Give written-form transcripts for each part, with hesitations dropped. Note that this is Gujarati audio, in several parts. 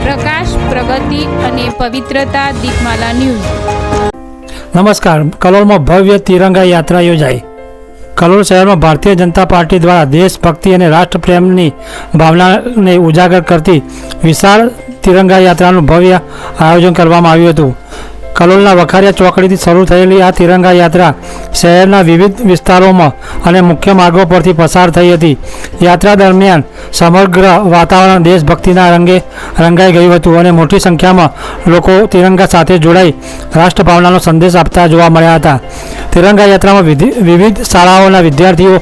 પ્રકાશ, પ્રગતિ અને પવિત્રતા દીપમાલા ન્યૂઝ। નમસ્કાર। કલોલમાં ભવ્ય તિરંગા યાત્રા યોજાઈ। કલોલ શહેરમાં ભારતીય જનતા પાર્ટી દ્વારા દેશભક્તિ અને રાષ્ટ્રપ્રેમની ભાવનાને ઉજાગર કરતી વિશાળ તિરંગા યાત્રાનું ભવ્ય આયોજન કરવામાં આવ્યું હતું। કલોલના વખારિયા ચોકડીથી શરૂ થયેલી આ તિરંગા યાત્રા શહેરના વિવિધ વિસ્તારોમાં અને મુખ્ય માર્ગો પરથી પસાર થઈ હતી। યાત્રા દરમિયાન સમગ્ર વાતાવરણ દેશભક્તિના રંગે રંગાઈ ગયું હતું અને મોટી સંખ્યામાં લોકો તિરંગા સાથે જોડાઈ રાષ્ટ્રભાવનાનો સંદેશ આપતા જોવા મળ્યા હતા। તિરંગા યાત્રામાં વિવિધ શાળાઓના વિદ્યાર્થીઓ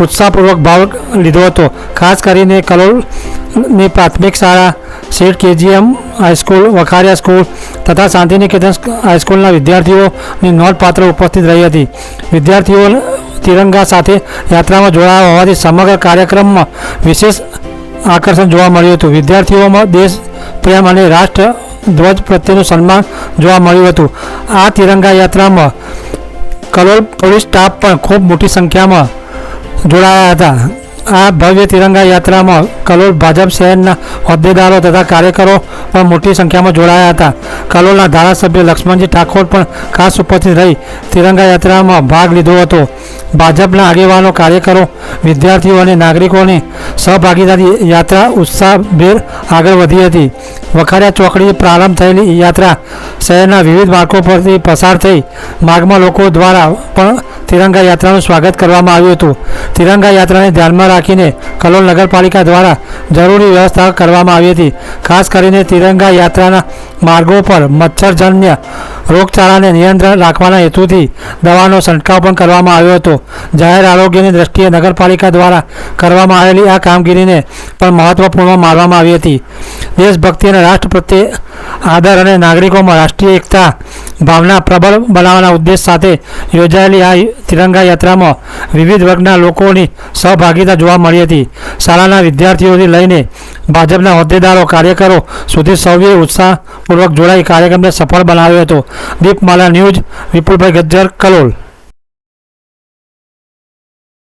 ઉત્સાહપૂર્વક ભાગ લીધો હતો। ખાસ કરીને કલોલની પ્રાથમિક શાળા, સેઠ કેજીએમ હાઈસ્કૂલ, વખારિયા સ્કૂલ તથા શાંતિનિકેતન હાઈસ્કૂલના વિદ્યાર્થીઓની નોંધપાત્ર ઉપસ્થિત રહી હતી। વિદ્યાર્થીઓ તિરંગા સાથે યાત્રામાં જોડાયા હોવાથી સમગ્ર કાર્યક્રમમાં વિશેષ આકર્ષણ જોવા મળ્યું હતું। વિદ્યાર્થીઓમાં દેશ પ્રેમ અને રાષ્ટ્ર ધ્વજ પ્રત્યેનું સન્માન જોવા મળ્યું હતું। આ તિરંગા યાત્રામાં કલોલ પોલીસ સ્ટાફ પણ ખૂબ મોટી સંખ્યામાં જોડાયા હતા। આ ભવ્ય તિરંગા યાત્રામાં કલોલ ભાજપ શહેરના હોદ્દેદારો તથા કાર્યકરો પણ મોટી સંખ્યામાં જોડાયા હતા। કલોલના ધારાસભ્ય લક્ષ્મણજી ઠાકોર પણ ખાસ ઉપસ્થિત રહી તિરંગા યાત્રામાં ભાગ લીધો હતો। ભાજપના આગેવાનો, કાર્યકરો, વિદ્યાર્થીઓ અને નાગરિકોની સહભાગીદારી યાત્રા ઉત્સાહભેર આગળ વધી હતી। વખારિયા ચોકડીથી પ્રારંભ થયેલી યાત્રા શહેરના વિવિધ માર્ગો પરથી પસાર થઈ માર્ગમાં લોકો દ્વારા પણ તિરંગા યાત્રાનું સ્વાગત કરવામાં આવ્યું હતું। તિરંગા યાત્રાને ધ્યાનમાં રાખીને કલોલ નગરપાલિકા દ્વારા જરૂરી વ્યવસ્થા કરવામાં આવી હતી। ખાસ કરીને તિરંગા યાત્રાના માર્ગો પર મચ્છરજન્ય રોગચાળાને નિયંત્રણ રાખવાના હેતુથી દવાનો છંટકાવ પણ કરવામાં આવ્યો હતો। જાહેર આરોગ્યની દ્રષ્ટિએ નગરપાલિકા દ્વારા કરવામાં આવેલી આ કામગીરીને પણ મહત્વપૂર્ણ માનવામાં આવી હતી। દેશભક્તિ અને રાષ્ટ્ર પ્રત્યે આદર અને નાગરિકોમાં રાષ્ટ્રીય એકતા ભાવના પ્રબળ બનાવવાના ઉદ્દેશ સાથે યોજાયેલી આ તિરંગા યાત્રામાં વિવિધ વર્ગના લોકોની સહભાગિતા જોવા મળી હતી। શાળાના વિદ્યાર્થીઓથી લઈને ભાજપના હોદ્દેદારો, કાર્યકરો સુધી સૌએ ઉત્સાહપૂર્વક જોડાઈ કાર્યક્રમને સફળ બનાવ્યો હતો। દીપમાલા ન્યૂઝ, વિપુલભાઈ ગજ્જર, કલોલ।